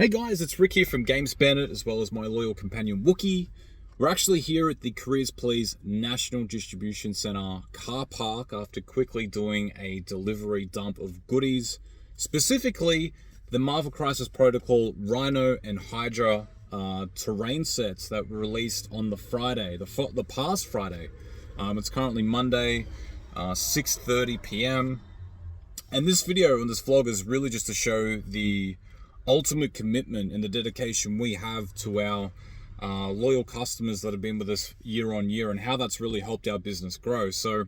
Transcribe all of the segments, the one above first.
Hey guys, it's Rick here from Bandit, as well as my loyal companion Wookie. We're actually here at the Careers Please National Distribution Centre car park after quickly doing a delivery dump of goodies, specifically the Marvel Crisis Protocol Rhino and Hydra terrain sets that were released on the Friday, the past Friday. It's currently Monday, 6:30 p.m. And this video and this vlog is really just to show the ultimate commitment and the dedication we have to our loyal customers that have been with us year on year and how that's really helped our business grow. So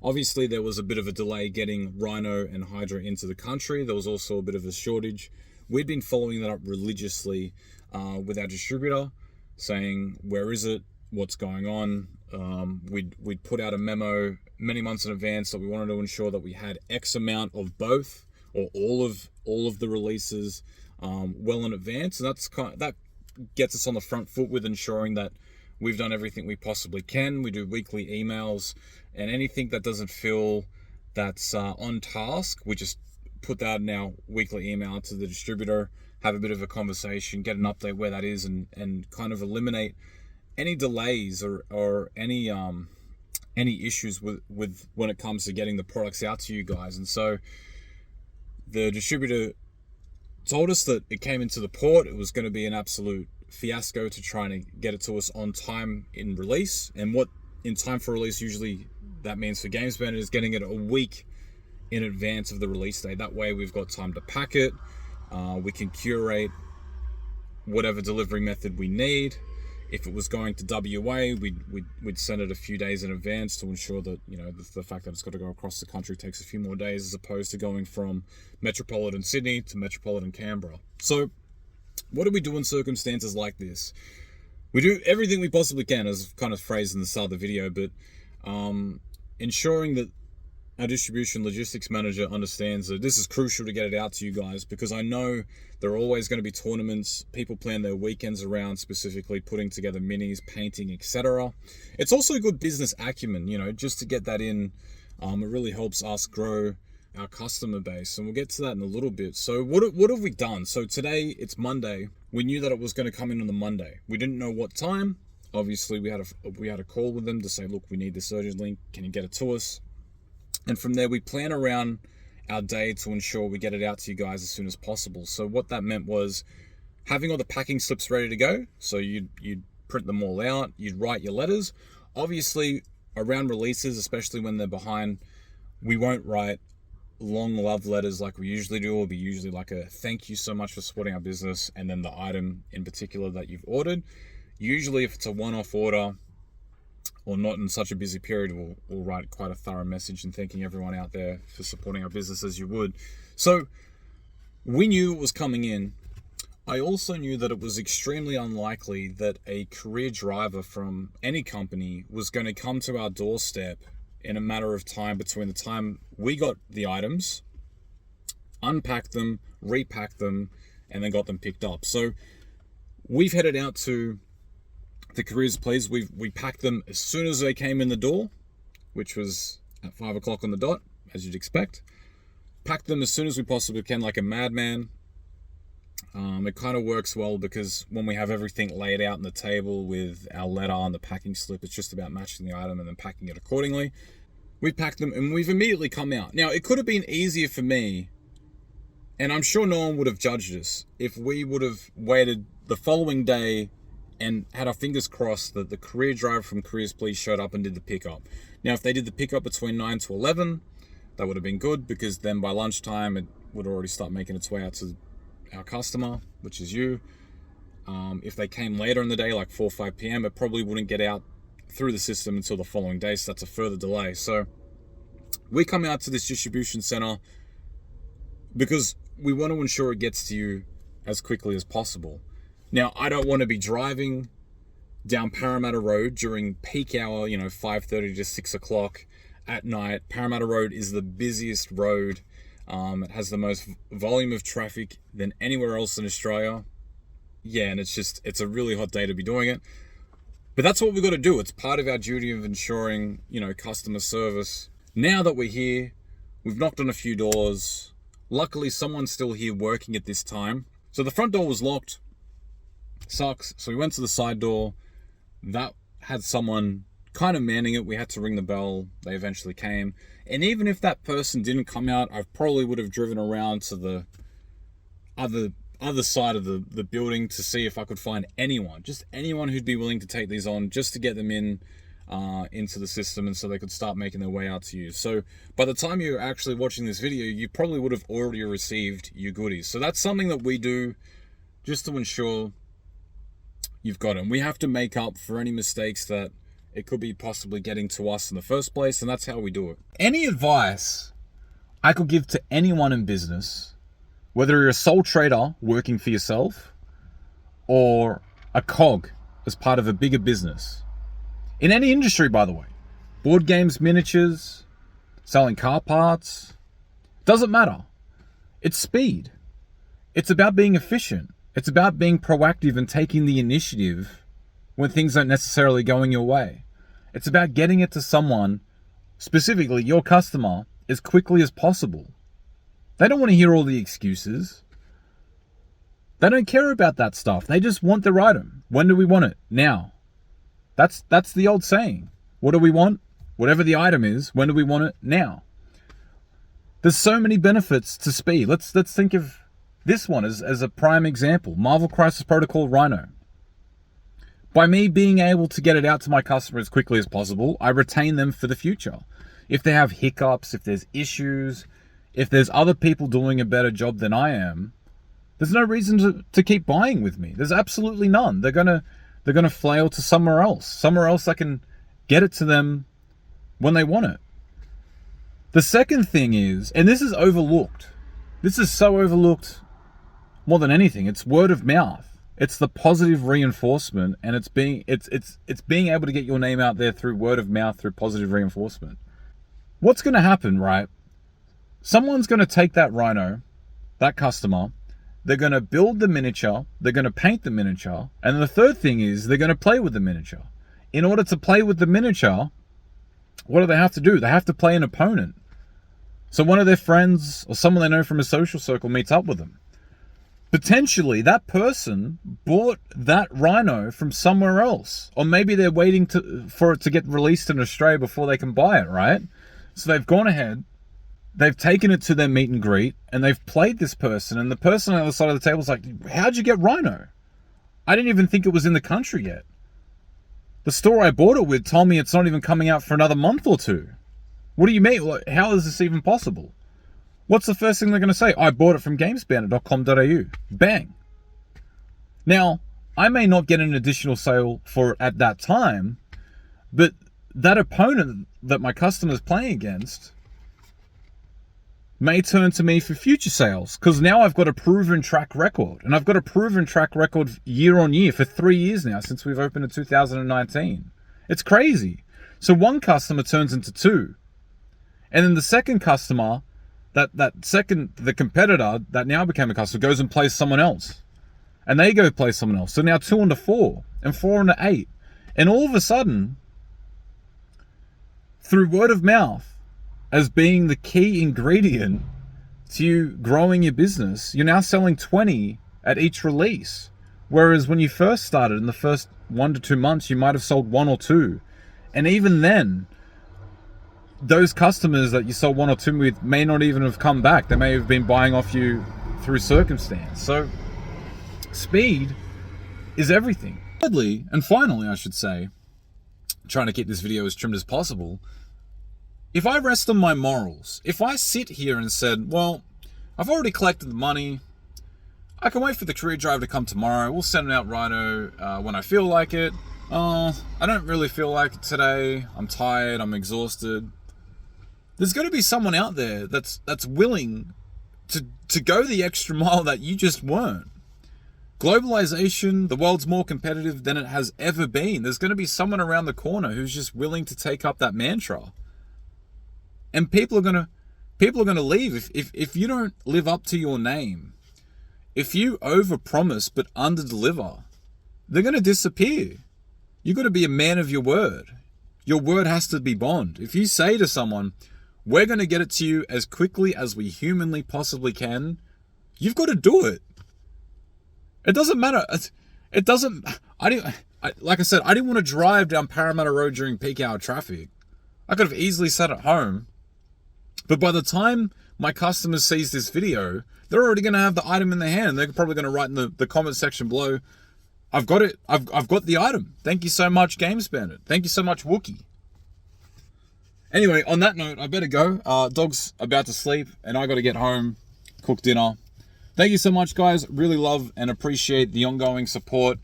obviously there was a bit of a delay getting Rhino and Hydra into the country. There was also a bit of a shortage. We'd been following that up religiously with our distributor, saying, where is it? What's going on? We'd put out a memo many months in advance that we wanted to ensure that we had X amount of both, or all of the releases well in advance, and that gets us on the front foot with ensuring that we've done everything we possibly can. We do weekly emails, and anything that doesn't feel that's on task, we just put that in our weekly email to the distributor, have a bit of a conversation, get an update where that is, and kind of eliminate any delays or any issues with when it comes to getting the products out to you guys. And so the distributor told us that it came into the port. It was going to be an absolute fiasco to try and get it to us on time in release. And what in time for release usually that means for Games Bandit is getting it a week in advance of the release date. That way we've got time to pack it. We can curate whatever delivery method we need. If it was going to WA, we'd send it a few days in advance to ensure that, you know, the fact that it's got to go across the country takes a few more days as opposed to going from metropolitan Sydney to metropolitan Canberra. So what do we do in circumstances like this? We do everything we possibly can, as kind of phrased in the start of the video, but ensuring that our distribution logistics manager understands that this is crucial to get it out to you guys, because I know there are always going to be tournaments. People plan their weekends around specifically putting together minis, painting, etc. It's also good business acumen, you know, just to get that in. It really helps us grow our customer base, and we'll get to that in a little bit. So what have we done? So today it's Monday. We knew that it was going to come in on the Monday. We didn't know what time. Obviously we had a call with them to say, look, we need this urgently. Can you get it to us? And from there, we plan around our day to ensure we get it out to you guys as soon as possible. So what that meant was having all the packing slips ready to go. So you'd print them all out, you'd write your letters. Obviously, around releases, especially when they're behind, we won't write long love letters like we usually do. It'll be usually like a thank you so much for supporting our business, and then the item in particular that you've ordered. Usually, if it's a one-off order, or not in such a busy period, we'll write quite a thorough message and thanking everyone out there for supporting our business as you would. So we knew it was coming in. I also knew that it was extremely unlikely that a career driver from any company was going to come to our doorstep in a matter of time between the time we got the items, unpacked them, repacked them, and then got them picked up. So we've headed out to the Careers Please. We packed them as soon as they came in the door, which was at 5 o'clock on the dot, as you'd expect. Packed them as soon as we possibly can, like a madman. It kind of works well because when we have everything laid out on the table with our letter on the packing slip, it's just about matching the item and then packing it accordingly. We packed them and we've immediately come out. Now, it could have been easier for me, and I'm sure no one would have judged us, if we would have waited the following day and had our fingers crossed that the career driver from Careers Please showed up and did the pickup. Now, if they did the pickup between 9 to 11, that would have been good, because then by lunchtime it would already start making its way out to our customer, which is you. If they came later in the day, like 4 or 5 p.m, it probably wouldn't get out through the system until the following day, so that's a further delay. So we come out to this distribution center because we want to ensure it gets to you as quickly as possible. Now, I don't want to be driving down Parramatta Road during peak hour, 5:30 to 6 o'clock at night. Parramatta Road is the busiest road. It has the most volume of traffic than anywhere else in Australia. Yeah, and it's a really hot day to be doing it. But that's what we've got to do. It's part of our duty of ensuring, customer service. Now that we're here, we've knocked on a few doors. Luckily, someone's still here working at this time. So the front door was locked. Sucks. So we went to the side door. That had someone kind of manning it. We had to ring the bell. They eventually came. And even if that person didn't come out, I probably would have driven around to the other side of the building to see if I could find anyone, just anyone who'd be willing to take these on, just to get them into the system, and so they could start making their way out to you. So by the time you're actually watching this video, you probably would have already received your goodies. So that's something that we do just to ensure you've got them. We have to make up for any mistakes that it could be possibly getting to us in the first place, and that's how we do it. Any advice I could give to anyone in business, whether you're a sole trader working for yourself or a cog as part of a bigger business, in any industry, by the way, board games, miniatures, selling car parts, doesn't matter. It's speed. It's about being efficient. It's about being proactive and taking the initiative when things aren't necessarily going your way. It's about getting it to someone, specifically your customer, as quickly as possible. They don't want to hear all the excuses. They don't care about that stuff. They just want their item. When do we want it? Now. That's the old saying. What do we want? Whatever the item is, when do we want it? Now. There's so many benefits to speed. Let's think of this one as a prime example. Marvel Crisis Protocol Rhino. By me being able to get it out to my customer as quickly as possible, I retain them for the future. If they have hiccups, if there's issues, if there's other people doing a better job than I am, there's no reason to keep buying with me. There's absolutely none. They're gonna flail to somewhere else that can get it to them when they want it. The second thing is, and this is overlooked. This is so overlooked more than anything. It's word of mouth. It's the positive reinforcement, and it's being able to get your name out there through word of mouth, through positive reinforcement. What's going to happen, right? Someone's going to take that Rhino, that customer, they're going to build the miniature, they're going to paint the miniature, and the third thing is they're going to play with the miniature. In order to play with the miniature, what do they have to do? They have to play an opponent. So one of their friends or someone they know from a social circle meets up with them. Potentially, that person bought that Rhino from somewhere else. Or maybe they're waiting for it to get released in Australia before they can buy it, right? So they've gone ahead, they've taken it to their meet and greet, and they've played this person, and the person on the other side of the table is like, how'd you get Rhino? I didn't even think it was in the country yet. The store I bought it with told me it's not even coming out for another month or two. What do you mean? How is this even possible? What's the first thing they're going to say? I bought it from gamesbandit.com.au. Bang. Now, I may not get an additional sale for it at that time, but that opponent that my customer's playing against may turn to me for future sales, because now I've got a proven track record, and I've got a proven track record year on year for 3 years now since we've opened in 2019. It's crazy. So one customer turns into two, and then the second customer, the competitor that now became a customer, goes and plays someone else, and they go play someone else. So now 2 into 4 and 4 into 8, and all of a sudden, through word of mouth as being the key ingredient to you growing your business, you're now selling 20 at each release. Whereas when you first started, in the first 1 to 2 months, you might have sold 1 or 2. And even then, those customers that you sold 1 or 2 with may not even have come back. They may have been buying off you through circumstance. So speed is everything. Thirdly, and finally, I should say, trying to keep this video as trimmed as possible, if I rest on my morals, if I sit here and said, well, I've already collected the money, I can wait for the courier driver to come tomorrow, we'll send out Rhino when I feel like it, I don't really feel like it today, I'm tired, I'm exhausted. There's got to be someone out there that's willing to go the extra mile that you just weren't. Globalization, the world's more competitive than it has ever been. There's going to be someone around the corner who's just willing to take up that mantra. And people are going to leave if you don't live up to your name. If you overpromise but underdeliver, they're going to disappear. You've got to be a man of your word. Your word has to be bond. If you say to someone, we're going to get it to you as quickly as we humanly possibly can, you've got to do it. It doesn't matter. It doesn't. Like I said, I didn't want to drive down Parramatta Road during peak hour traffic. I could have easily sat at home. But by the time my customer sees this video, they're already going to have the item in their hand. They're probably going to write in the comment section below, I've got it. I've got the item. Thank you so much, Games Bandit. Thank you so much, Wookie. Anyway, on that note, I better go. Dog's about to sleep, and I got to get home, cook dinner. Thank you so much, guys. Really love and appreciate the ongoing support.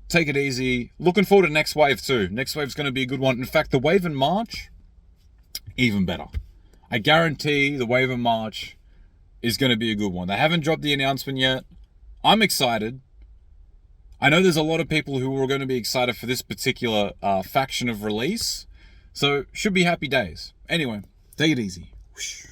Take it easy. Looking forward to next wave too. Next wave's going to be a good one. In fact, the wave in March, even better. I guarantee the wave in March is going to be a good one. They haven't dropped the announcement yet. I'm excited. I know there's a lot of people who are going to be excited for this particular faction of release. So, should be happy days. Anyway, take it easy. Whoosh.